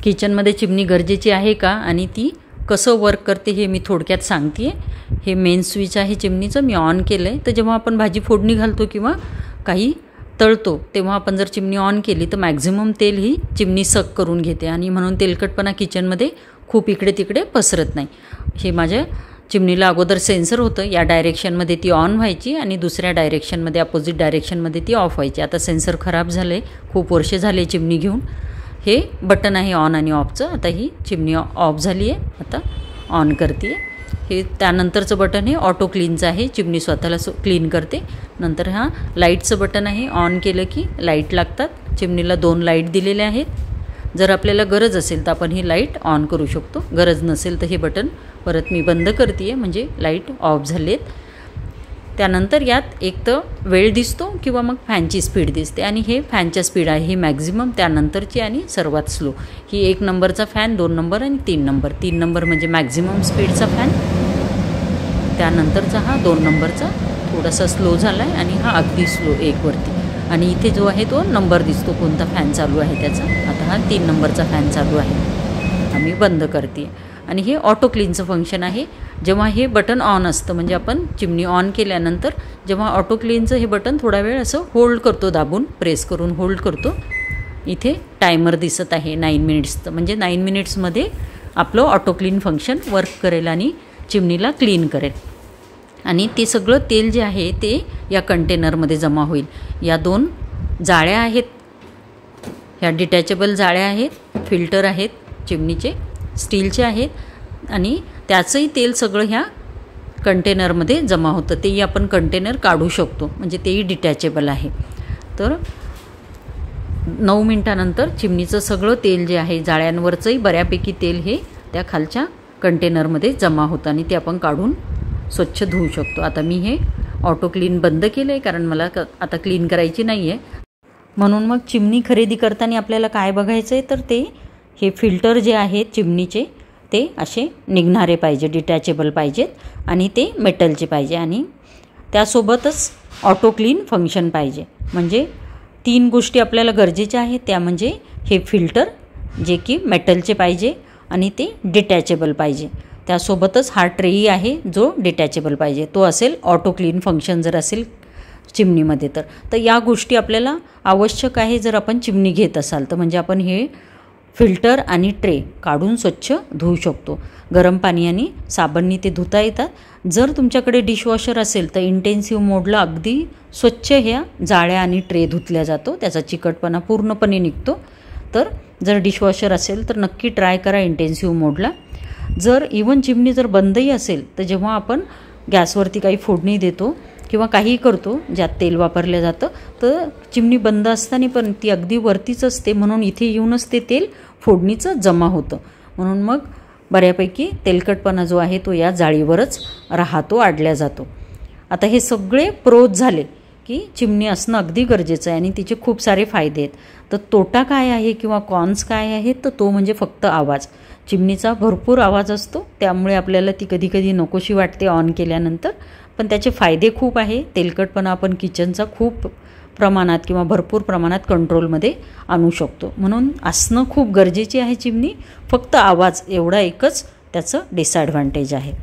किचनमध्ये चिमणी गरजेची आहे का आणि ती कसं वर्क करते हे मी थोडक्यात सांगते आहे। हे मेन स्विच आहे चिमणीचं, मी ऑन केलं आहे। तर जेव्हा आपण भाजी फोडणी घालतो किंवा काही तळतो तेव्हा आपण जर चिमणी ऑन केली तर मॅक्झिमम तेल ही चिमणी सक करून घेते आणि म्हणून तेलकटपणा किचनमध्ये खूप इकडे तिकडे पसरत नाही। हे माझ्या चिमणीला अगोदर सेन्सर होतं, या डायरेक्शनमध्ये ती ऑन व्हायची आणि दुसऱ्या डायरेक्शनमध्ये अपोजिट डायरेक्शनमध्ये ती ऑफ व्हायची। आता सेन्सर खराब झालं आहे, खूप वर्षे झाले चिमणी घेऊन। हे बटन आहे ऑन आणि ऑफचं। आता ही चिमणी ऑफ झाली आहे, आता ऑन करते आहे। हे त्यानंतरचं बटन हे ऑटो क्लीनचं आहे, चिमणी स्वतःला क्लीन करते। नंतर हा लाईटचं बटन आहे, ऑन केलं की लाईट लागतात। चिमणीला 2 लाईट दिलेले आहेत। जर आपल्याला गरज असेल तर आपण ही लाईट ऑन करू शकतो, गरज नसेल तर हे बटन परत मी बंद करते आहे, म्हणजे लाईट ऑफ झाले आहेत। त्यानंतर यात एक तर वेळ दिसतो किंवा मग फॅनची स्पीड दिसते आणि हे फॅनच्या स्पीड आहे ही मॅक्झिमम, त्यानंतरची आणि सर्वात स्लो। ही 1 नंबरचा फॅन, 2 नंबर आणि 3 नंबर। 3 नंबर म्हणजे मॅक्झिमम स्पीडचा फॅन, त्यानंतरचा हा 2 नंबरचा थोडासा स्लो झाला आहे आणि हा अगदी स्लो 1 वरती। आणि इथे जो आहे तो नंबर दिसतो कोणता फॅन चालू आहे त्याचा। आता हा 3 नंबरचा फॅन चालू आहे, आम्ही बंद करते आहे। आणि हे ऑटो क्लीनचं फंक्शन आहे। जेव्हा हे बटन ऑन असतं म्हणजे आपण चिमणी ऑन केल्यानंतर जेव्हा ऑटो क्लीनचं हे बटन थोडा वेळ असं होल्ड करतो, दाबून प्रेस करून होल्ड करतो। इथे टायमर दिसत आहे 9 मिनिट्सचं, म्हणजे 9 मिनिट्समध्ये आपलं ऑटो क्लीन फंक्शन वर्क करेल आणि चिमणीला क्लीन करेल। आणि ते सगळं तेल जे आहे ते या कंटेनरमध्ये जमा होईल। या 2 जाळ्या आहेत, ह्या डिटॅचेबल जाळ्या आहेत, फिल्टर आहेत चिमणीचे, स्टीलचे आहेत आणि त्याचंही तेल सगळं ह्या कंटेनरमध्ये जमा होतं। तेही आपण कंटेनर काढू शकतो, म्हणजे तेही डिटॅचेबल आहे। तर 9 मिनिटानंतर चिमणीचं सगळं तेल जे आहे जाळ्यांवरचंही बऱ्यापैकी तेल हे त्या खालच्या कंटेनरमध्ये जमा होतं आणि ते आपण काढून स्वच्छ धुवू शकतो। आता मी हे ऑटो क्लीन बंद केलं आहे कारण मला आता क्लीन करायची नाही आहे, म्हणून मग चिमणी खरेदी करताना आपल्याला काय बघायचं आहे तर ते हे फिल्टर जे आहेत चिमणीचे ते असे निघणारे पाहिजे, डिटॅचेबल पाहिजेत आणि ते मेटलचे पाहिजे आणि त्यासोबतच ऑटो क्लीन फंक्शन पाहिजे। म्हणजे 3 गोष्टी आपल्याला गरजेच्या आहेत, त्या म्हणजे हे फिल्टर जे की मेटलचे पाहिजे आणि ते डिटॅचेबल पाहिजे। त्यासोबतच हा ट्रेही आहे जो डिटॅचेबल पाहिजे, तो असेल ऑटो क्लीन फंक्शन जर असेल चिमणीमध्ये तर या गोष्टी आपल्याला आवश्यक आहे जर आपण चिमणी घेत असाल तर। म्हणजे आपण हे फिल्टर आणि ट्रे काढून स्वच्छ धुवू शकतो, गरम पाणी आणि साबणनी ते धुता येतात। जर तुमच्याकडे डिशवॉशर असेल तर इंटेन्सिव्ह मोडला अगदी स्वच्छ ह्या जाळ्या आणि ट्रे धुतल्या जातो, त्याचा चिकटपणा पूर्णपणे निघतो। तर जर डिशवॉशर असेल तर नक्की ट्राय करा इंटेन्सिव्ह मोडला। जर इवन चिमणी जर बंदही असेल तर जेव्हा आपण गॅसवरती काही फोडणी देतो किंवा काहीही करतो ज्यात तेल वापरलं जातं तर चिमणी बंद असताना पण ती अगदी वरतीच असते, म्हणून इथे येऊनच ते तेल फोडणीचं जमा होतं, म्हणून मग बऱ्यापैकी तेलकटपणा जो आहे तो या जाळीवरच राहतो, अडल्या जातो। आता हे सगळे प्रोज झाले की चिमणी असणं अगदी गरजेचं आहे आणि तिचे खूप सारे फायदे आहेत। तर तोटा काय आहे किंवा कॉन्स काय आहेत तर तो म्हणजे फक्त आवाज। चिमणीचा भरपूर आवाज असतो, त्यामुळे आपल्याला ती कधी कधी नकोशी वाटते ऑन केल्यानंतर, पण त्याचे फायदे खूप आहे। तेलकटपणा आपण किचनचा खूप प्रमाणात किंवा भरपूर प्रमाणात कंट्रोलमध्ये आणू शकतो, म्हणून असणं खूप गरजेची आहे चिमणी। फक्त आवाज एवढा एकच त्याचं डिसॲडव्हान्टेज आहे।